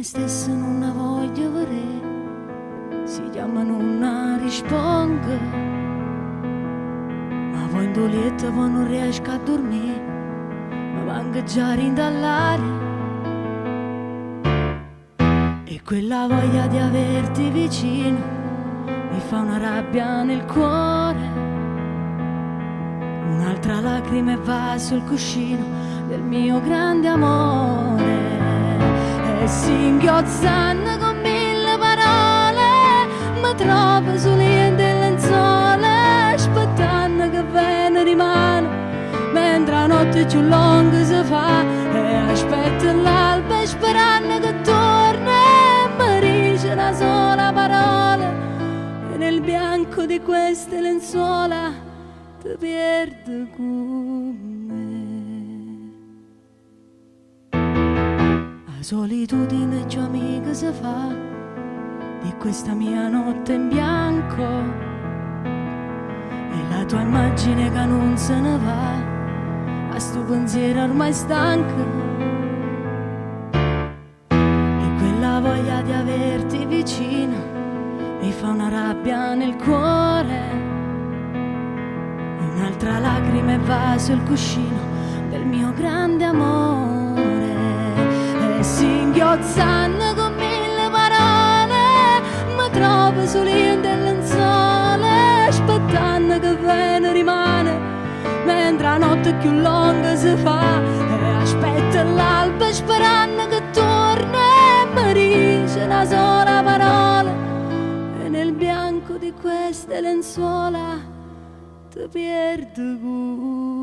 me stessa non la voglio vedere, si chiama non la rispongo, ma poi in dolietta poi non riesco a dormire, mi vengo già rindallare. E quella voglia di averti vicino mi fa una rabbia nel cuore, un'altra lacrima e va sul cuscino del mio grande amore. E si inghiozzano con mille parole, mi trovo sulle delle lenzuola, aspettando che vene rimane, mentre la notte più lunga si fa, e aspetto l'alba sperando che torni, e mi dice una sola parola, e nel bianco di queste lenzuola ti perdo con me. La solitudine già amica si fa di questa mia notte in bianco, e la tua immagine che non se ne va, a sto pensiero ormai stanco. E quella voglia di averti vicino mi fa una rabbia nel cuore, e un'altra lacrima e va sul cuscino del mio grande amore. E si inghiozzano con mille parole, mi trovo sulle delle lenzuola, aspettando che vene rimane, mentre la notte più lunga si fa, e aspetto l'alba sperando che torni, e mi dice una sola parola, e nel bianco di queste lenzuola ti perdo.